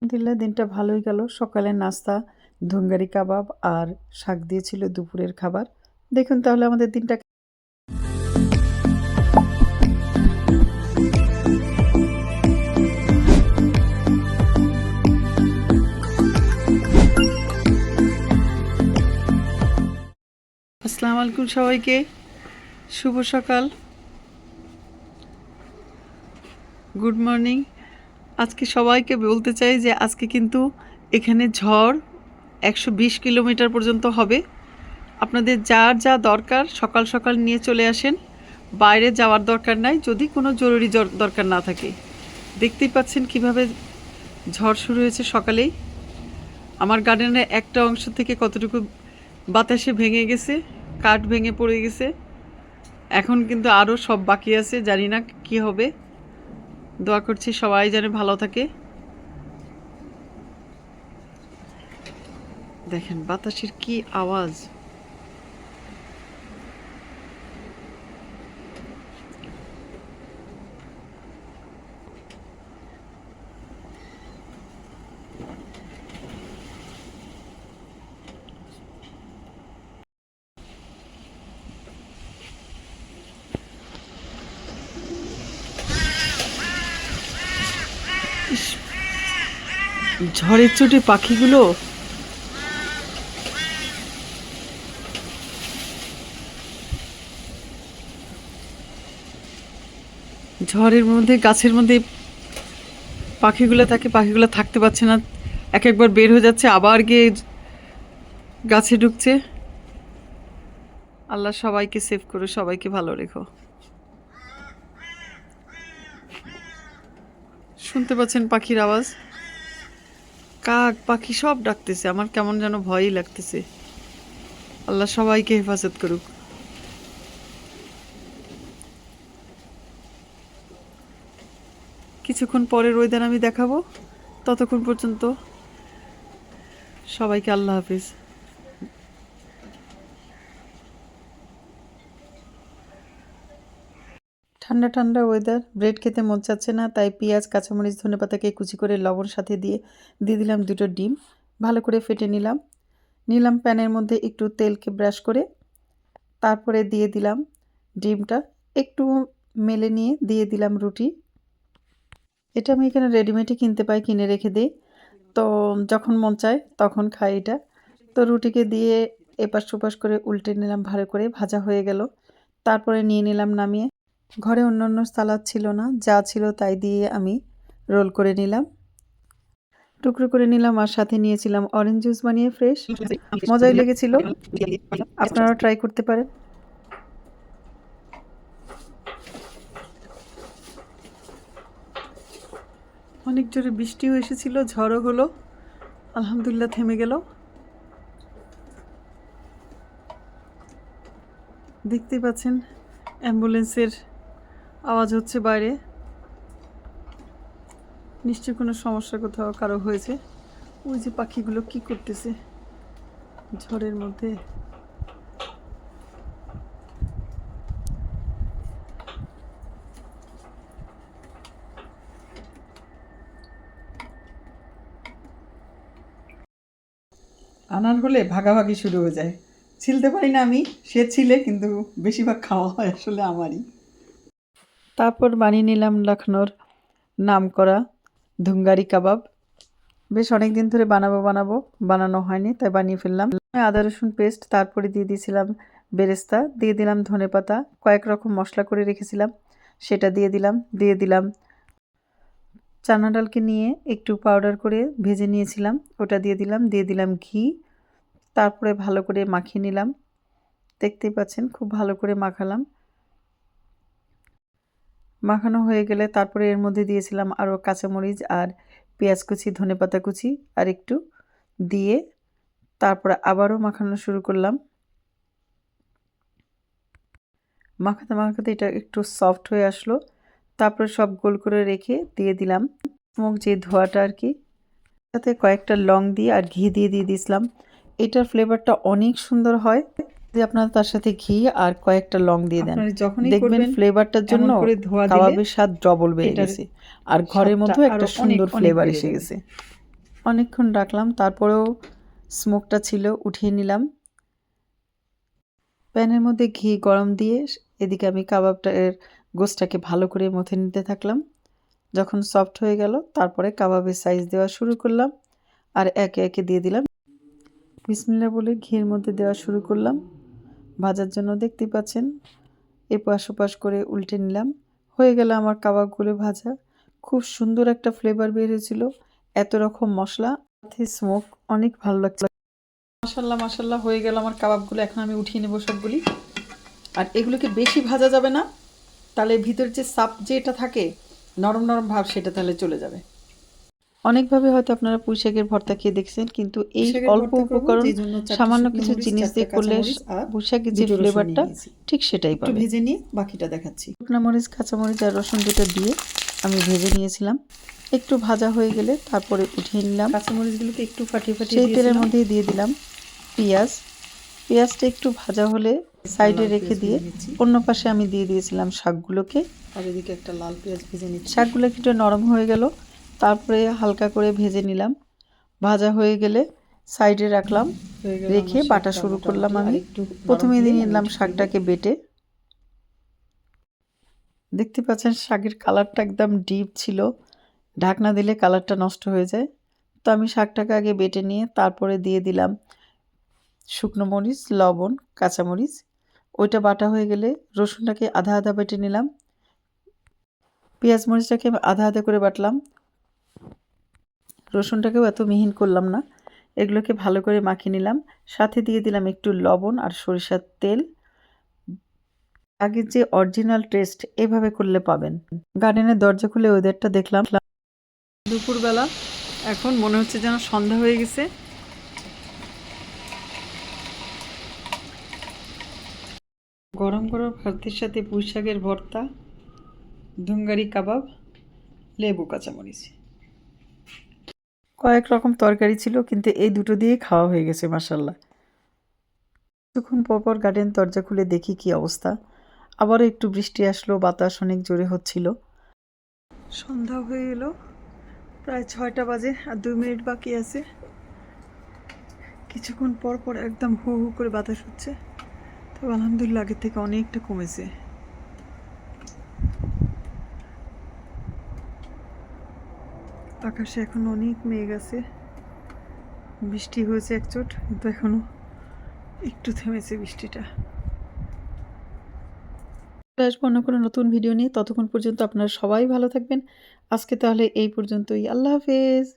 আলহামদুলিল্লাহ দিনটা ভালোই গেল। সকালের নাস্তা ধুঙ্গারি কাবাব আর শাক দিয়ে ছিল দুপুরের খাবার। দেখুন তাহলে আমাদের দিনটা আসসালামু আলাইকুম সবাইকে। শুভ সকাল, গুড মর্নিং। আজকে সবাইকে বলতে চাই যে আজকে কিন্তু এখানে ঝড় 120 কিলোমিটার পর্যন্ত হবে। আপনাদের যার যা দরকার সকাল সকাল নিয়ে চলে আসেন, বাইরে যাওয়ার দরকার নাই যদি কোনো জরুরি দরকার না থাকে। দেখতেই পাচ্ছেন কিভাবে ঝড় শুরু হয়েছে সকালেই। আমার গার্ডেনের একটা অংশ থেকে কতটুকু বাতাসে ভেঙে গেছে, কাঠ ভেঙে পড়ে গেছে। এখন কিন্তু আরও সব বাকি আছে, জানি না কি হবে। দোয়া করছি সবাই যেন ভালো থাকে। দেখেন বাতাসের কি আওয়াজ। ঝড়ের চোটে পাখিগুলো ঝড়ের মধ্যে গাছের মধ্যে পাখিগুলো থাকে, পাখিগুলো থাকতে পারছে না, এক একবার বের হয়ে যাচ্ছে আবার গিয়ে গাছে ঢুকছে। আল্লাহ সবাইকে সেভ করো, সবাইকে ভালো রেখো। শুনতে পাচ্ছেন পাখির আওয়াজ, কাক পাখি সব ডাকতেছে। আমার কেমন যেন ভয়ই লাগতেছে। আল্লাহ সবাইকে হেফাজত করুক। কিছুক্ষণ পরের ওয়েদার আমি দেখাবো। ততক্ষণ পর্যন্ত সবাইকে আল্লাহ হাফিজ। ঠান্ডা ঠান্ডা ওয়েদার, ব্রেড খেতে মন চাচ্ছে না, তাই পেঁয়াজ কাঁচামরিচ ধনেপাতাকে কুচি করে লবণ সাথে দিয়ে দিলাম দুটো ডিম। ভালো করে ফেটে নিলাম প্যানের মধ্যে একটু তেলকে ব্রাশ করে, তারপরে দিয়ে দিলাম ডিমটা, একটু মেলে নিয়ে দিয়ে দিলাম রুটি। এটা আমি এখানে রেডিমেডই কিনতে পাই, কিনে রেখে দিই। তো যখন মন চায় তখন খাই এটা। তো রুটিকে দিয়ে এপাশ ওপাশ করে উল্টে নিলাম, ভালো করে ভাজা হয়ে গেল। তারপরে নিয়ে নিলাম নামিয়ে। ঘরে অন্যান্য সালাদ ছিল না, যা ছিল তাই দিয়ে আমি রোল করে নিলাম, টুকরো করে নিলাম, আর সাথে নিয়েছিলাম অরেঞ্জ জুস বানিয়ে ফ্রেশ। মজাই লেগেছিল, আপনারা ট্রাই করতে পারেন। অনেক জোরে বৃষ্টিও এসেছিল, ঝড়ও হলো, আলহামদুলিল্লাহ থেমে গেল। দেখতেই পাচ্ছেন অ্যাম্বুলেন্সের আওয়াজ হচ্ছে বাইরে। নিশ্চয়ই কোনো সমস্যা কোথাও কারো হয়েছে। ওই যে পাখিগুলো কি করতেছে ঝড়ের মধ্যে। আনার হলে ভাগাভাগি শুরু হয়ে যায়। ছিলতে পারি না আমি, সে ছিলে, কিন্তু বেশিরভাগ খাওয়া হয় আসলে আমারই। তারপর বানিয়ে নিলাম লখনৌর নামকরা ধুঙ্গারি কাবাব। বেশ অনেক দিন ধরে বানানো হয়নি, তাই বানিয়ে ফেললাম। আদা রসুন পেস্ট, তারপরে দিয়ে দিয়েছিলাম বেরেস্তা, দিয়ে দিলাম ধনেপাতা, কয়েক রকম মশলা করে রেখেছিলাম সেটা দিয়ে দিলাম চানা ডালকে নিয়ে একটু পাউডার করে ভেজে নিয়েছিলাম, ওটা দিয়ে দিলাম ঘি। তারপরে ভালো করে মাখিয়ে নিলাম। দেখতেই পাচ্ছেন খুব ভালো করে মাখানো হয়ে গেলে তারপরে এর মধ্যে দিয়েছিলাম আরও কাঁচামরিচ আর পেঁয়াজ কুচি, ধনেপাতা কুচি আর একটু দিয়ে তারপরে আবারও মাখানো শুরু করলাম। মাখাতে মাখাতে এটা একটু সফট হয়ে আসলো। তারপরে সব গোল করে রেখে দিয়ে দিলাম স্মোক যে ধোঁয়াটা আর কি, সাথে কয়েকটা লং দিয়ে আর ঘি দিয়ে দিয়েছিলাম। এটার ফ্লেভারটা অনেক সুন্দর হয় যদি আপনারা তার সাথে ঘি আর কয়েকটা লং দিয়ে দেন। দেখবেন ফ্লেভারটার জন্য কাবাবের স্বাদ ডবল বেড়ে গেছে আর ঘরের মধ্যেও একটা সুন্দর ফ্লেভার এসে গেছে। অনেকক্ষণ রাখলাম, তারপরেও স্মোকটা ছিল, উঠিয়ে নিলাম। প্যানের মধ্যে ঘি গরম দিয়ে এদিকে আমি কাবাবটার গোশটাকে ভালো করে মথে নিতে থাকলাম। যখন সফট হয়ে গেল তারপরে কাবাবের সাইজ দেওয়া শুরু করলাম আর একে একে দিয়ে দিলাম। বিসমিল্লাহ বলে ঘিয়ের মধ্যে দেওয়া শুরু করলাম ভাজার জন্য। দেখতে পাচ্ছেন এপাশ ওপাশ করে উল্টে নিলাম। হয়ে গেল আমার কাবাবগুলো ভাজা। খুব সুন্দর একটা ফ্লেভার বের হয়েছিল, এত রকম মশলা সাথে স্মোক, অনেক ভালো লাগছিল। মাশাল্লাহ মাশাল্লাহ হয়ে গেল আমার কাবাবগুলো। এখন আমি উঠিয়ে নেব সবগুলি। আর এগুলোকে বেশি ভাজা যাবে না, তাহলে ভিতর যে সাপ যেটা থাকে নরম নরম ভাব সেটা তাহলে চলে যাবে। অনেকভাবে হয়তো আপনারা পুঁই শাকের ভর্তা খেয়ে দেখছেন, কিন্তু এই অল্প উপকরণ সামান্য কিছু জিনিস দিয়ে করলে পুঁই শাকের যে ফ্লেভারটা ঠিক সেটাই পাবেন। ভেজে নিয়ে বাকিটা দেখাচ্ছি। শুকনো মরিচ, কাঁচামরিচ আর রসুন দুটো দিয়ে আমি ভেজে নিয়েছিলাম। একটু ভাজা হয়ে গেলে তারপরে উঠিয়ে নিলাম। কাঁচামরিচগুলোকে একটু ফাটিয়ে ফাটিয়ে সেই তেলের মধ্যেই দিয়ে দিলাম পেঁয়াজ। পেঁয়াজটা একটু ভাজা হলে সাইডে রেখে দিয়ে অন্য পাশে আমি দিয়ে দিয়েছিলাম শাকগুলোকে। আর এদিকে একটা লাল পেঁয়াজ ভেজে নিচ্ছি। শাকগুলো একটু নরম হয়ে গেল, তারপরে হালকা করে ভেজে নিলাম। ভাজা হয়ে গেলে সাইডে রাখলাম, রেখে বাটা শুরু করলাম। আমি প্রথমে দিয়ে নিলাম শাকটাকে বেটে। দেখতে পাচ্ছেন শাকের কালারটা একদম ডিপ ছিল, ঢাকনা দিলে কালারটা নষ্ট হয়ে যায়। তো আমি শাকটাকে আগে বেটে নিয়ে তারপরে দিয়ে দিলাম শুকনো মরিচ, লবণ, কাঁচামরিচ। ওইটা বাটা হয়ে গেলে রসুনটাকে আধা আধা বেটে নিলাম। পেঁয়াজ মরিচটাকে আধা আধা করে বাটলাম। রসুনটাকেও এত মিহিন করলাম না। এগুলোকে ভালো করে মাখিয়ে নিলাম। সাথে দিয়ে দিলাম একটু লবণ আর সরিষার তেল। আগের যে অরিজিনাল টেস্ট এভাবে করলে পাবেন। গার্ডেনের দরজা খুলে ওয়েদারটা দেখলাম দুপুরবেলা। এখন মনে হচ্ছে যেন সন্ধ্যা হয়ে গেছে। গরম গরম ভাতের সাথে পুঁই শাকের ভর্তা, ধুঙ্গারি কাবাব, লেবু, কাঁচামরিচ, কয়েক রকম তরকারি ছিল, কিন্তু এই দুটো দিয়ে খাওয়া হয়ে গেছে মাশাল্লাহ। কিছুক্ষণ পরপর গার্ডেন দরজা খুলে দেখি কি অবস্থা। আবারও একটু বৃষ্টি আসলো, বাতাস অনেক জোরে হচ্ছিল। সন্ধ্যা হয়ে এলো, প্রায় 6টা বাজে আর 2 মিনিট বাকি আছে। কিছুক্ষণ পর পর একদম হু হু করে বাতাস হচ্ছে। তো আলহামদুলিল্লাহ আগের থেকে অনেকটা কমেছে। আকাশে এখন অনেক মেঘ আছে, বৃষ্টি হয়েছে একচোট, কিন্তু এখনো একটু থেমেছে বৃষ্টিটা। আসবো অন্য কোনো নতুন ভিডিও নিয়ে, ততক্ষণ পর্যন্ত আপনারা সবাই ভালো থাকবেন। আজকে তাহলে এই পর্যন্তই। আল্লাহ হাফেজ।